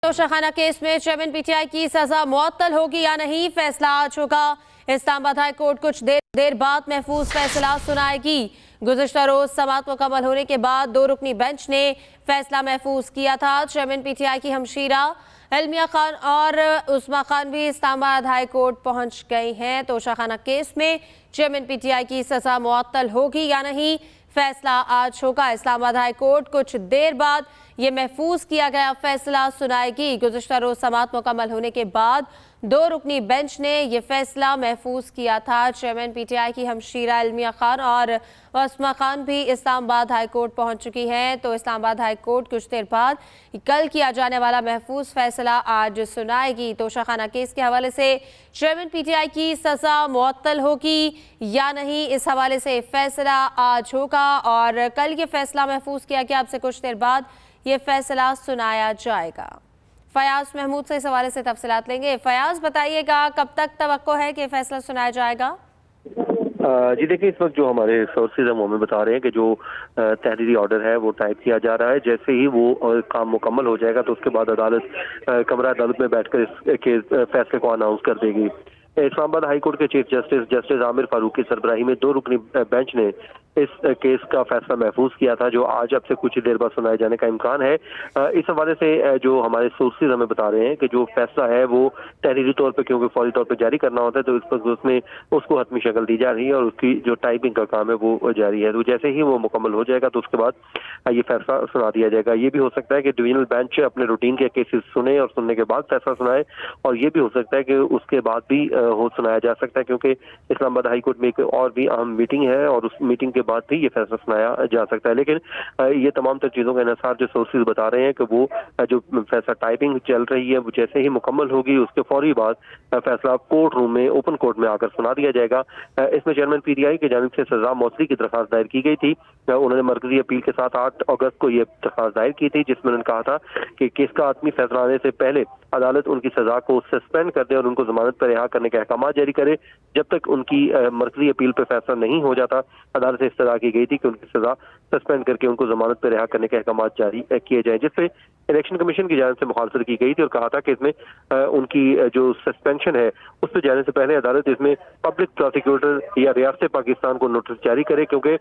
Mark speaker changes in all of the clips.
Speaker 1: Toshakhana case में chairman PTI की सजा मुअत्तल होगी या नहीं, फैसला आज होगा। इस्लामाबाद हाई कोर्ट कुछ देर बाद महफूज फैसला सुनाएगी। गुज़िश्ता रोज समाअत मुकम्मल होने के बाद 2 रुकनी बेंच ने फैसला महफूज किया था। चेयरमैन पीटीआई की हमशीरा इल्मिया खान और उस्मा खान भी इस्लामाबाद हाई कोर्ट पहुंच गई हैं। तोशाखाना केस में चेयरमैन पीटीआई की सजा मुअत्तल होगी या नहीं, फैसला आज होगा। इस्लामाबाद हाई कोर्ट कुछ देर बाद ये महफूज किया गया फैसला सुनाएगी। गुज़िश्ता रोज समाअत मुकम्मल होने के बाद 2 रुकनी बेंच ने ये फैसला महफूज किया था। चेयरमैन पीटीआई की हमशीरा इल्मिया खान और उस्मा खान भी इस्लामाबाद हाई कोर्ट पहुंच चुकी हैं। तो इस्लामाबाद हाई कोर्ट कुछ देर बाद कल किया जाने वाला महफूज फैसला आज सुनाएगी। तोशाखाना केस के हवाले से चेयरमैन पीटीआई की सजा मुअत्तल होगी या नहीं, इस हवाले से फैसला आज होगा और कल ये फैसला महफूज किया गया। अब से कुछ देर बाद ये फैसला सुनाया जाएगा। फयाज महमूद से इस हवाले से तफसीलात लेंगे। फयाज, बताइएगा कब तक तवक्को है कि फैसला सुनाया जाएगा?
Speaker 2: जी देखिए, इस वक्त जो हमारे सोर्सेज हम हमें बता रहे हैं कि जो तहरीरी ऑर्डर है वो टाइप किया जा रहा है। जैसे ही वो काम मुकम्मल हो जाएगा तो उसके बाद अदालत कमरा अदालत में बैठकर इसके फैसले को अनाउंस कर देगी। इस्लामाबाद हाई कोर्ट के चीफ जस्टिस आमिर फारूक की सरबराही में 2 रुकनी बेंच ने इस केस का फैसला महफूज किया था, जो आज अब से कुछ देर बाद सुनाए जाने का इम्कान है। इस हवाले से जो हमारे सोर्सेज हमें बता रहे हैं कि जो फैसला है वो तहरीरी तौर पर, क्योंकि फौरी तौर पर जारी करना होता है, तो इस वक्त उसमें उसको हतमी शक्ल दी जा रही है और उसकी जो टाइपिंग का काम है वो जारी है। तो जैसे ही वो मुकम्मल हो जाएगा तो उसके बाद ये फैसला सुना दिया जाएगा। ये भी हो सकता है कि डिवीजनल बेंच अपने रूटीन के केसेस सुने और सुनने के बाद फैसला सुनाए, और ये भी हो सकता है कि उसके बाद भी हो सुनाया जा सकता है, क्योंकि इस्लामाबाद हाई कोर्ट में एक और भी अहम मीटिंग है और उस मीटिंग के बाद भी ये फैसला सुनाया जा सकता है। लेकिन ये तमाम तर चीजों के अनुसार जो सोर्सेज बता रहे हैं कि वो जो फैसला टाइपिंग चल रही है वो जैसे ही मुकम्मल होगी उसके फौरी बाद फैसला कोर्ट रूम में, ओपन कोर्ट में आकर सुना दिया जाएगा। इसमें चेयरमैन पीटीआई की जानिब से सजा मौसरी की दरखास्त दायर की गई थी। उन्होंने मरकजी अपील के साथ 8 अगस्त को ये दरखास्त दायर की थी, जिसमें उन्होंने कहा था कि केस का आत्मी फैसला आने से पहले अदालत उनकी सजा को सस्पेंड कर दे और उनको जमानत पर रिहा करने के अहकाम जारी करे। जब तक उनकी मरकजी अपील पर फैसला नहीं हो जाता, अदालत से इस्तदा की गई थी कि उनकी सजा सस्पेंड करके उनको जमानत पर रिहा करने के अहकाम जारी किए जाए, जिससे इलेक्शन कमीशन की जानिब से मुखालफत की गई थी और कहा था कि इसमें उनकी जो सस्पेंशन है उस पर जाने से पहले अदालत इसमें पब्लिक प्रोसिक्यूटर या रियासत पाकिस्तान को नोटिस जारी करे, क्योंकि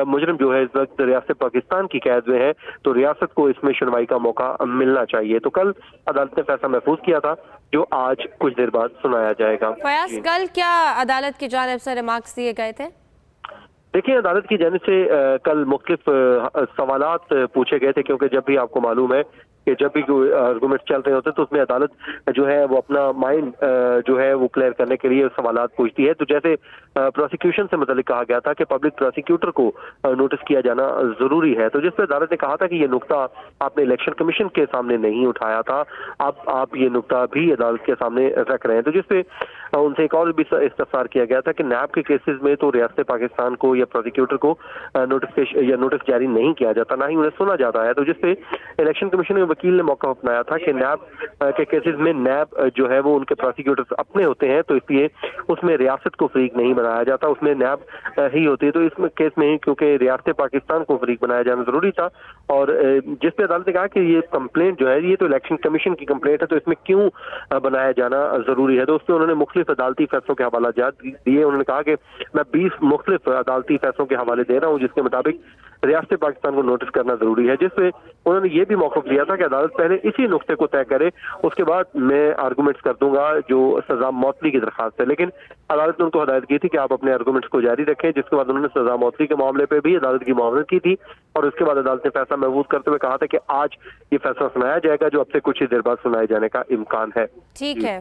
Speaker 2: मुजरिम जो है इस वक्त रियासत पाकिस्तान की कैद में है, तो रियासत को इसमें सुनवाई का मौका मिलना चाहिए। तो कल अदालत ने फैसला महफूज किया था, जो आज कुछ देर बाद सुनाया जाएगा।
Speaker 1: फयाज, कल क्या अदालत की जानिब से रिमार्क्स दिए गए थे?
Speaker 2: देखिए, अदालत की जानिब से कल मुख्तलिफ सवालात पूछे गए थे, क्योंकि जब भी आपको मालूम है कि जब भी कोई आर्गूमेंट चल रहे होते हैं तो उसमें अदालत जो है वो अपना माइंड जो है वो क्लियर करने के लिए सवालात पूछती है। तो जैसे प्रोसिक्यूशन से मतलब कहा गया था कि पब्लिक प्रोसिक्यूटर को नोटिस किया जाना जरूरी है, तो जिस पर अदालत ने कहा था कि ये नुक्ता आपने इलेक्शन कमीशन के सामने नहीं उठाया था, अब आप ये नुक्ता भी अदालत के सामने रख रहे हैं। तो जिसपे उनसे एक और भी इस्तफसार किया गया था कि नैब के केसेस में तो रियासत पाकिस्तान को या प्रोसिक्यूटर को नोटिस जारी नहीं किया जाता, ना ही उन्हें सुना जाता है। तो जिसपे इलेक्शन कमीशन के वकील ने मौका अपनाया था कि नैब के केसेस में नैब जो है वो उनके प्रोसिक्यूटर्स अपने होते हैं, तो इसलिए उसमें रियासत को फरीक नहीं बनाया जाता, उसमें नैब ही होती है। तो इस केस में क्योंकि रियासत पाकिस्तान को फरीक बनाया जाना जरूरी था, और जिस पे अदालत ने कहा कि ये कंप्लेंट जो है ये तो इलेक्शन कमीशन की कंप्लेंट है, तो इसमें क्यों बनाया जाना जरूरी है। तो उस पर उन्होंने मुख्तलिफ अदालती फैसलों के हवाला दिए। उन्होंने कहा कि मैं 20 मुख्तलिफ अदालती फैसलों के हवाले दे रहा हूँ जिसके मुताबिक रियासत पाकिस्तान को नोटिस करना जरूरी है, जिसपे उन्होंने ये भी मौक़िफ़ लिया था कि अदालत पहले इसी नुक्ते को तय करे, उसके बाद मैं आर्गूमेंट्स कर दूंगा जो सजा मौतली की दरखास्त है। लेकिन अदालत ने उनको हदायत की थी कि आप अपने आर्गूमेंट्स को जारी रखें, जिसके बाद उन्होंने सजा मौतली के मामले पर भी अदालत की मुआवनत की थी, और उसके बाद अदालत ने फैसला महफूज करते हुए कहा था कि आज ये फैसला सुनाया जाएगा, जो अब से कुछ ही देर बाद सुनाए जाने का इम्कान है।
Speaker 1: ठीक है।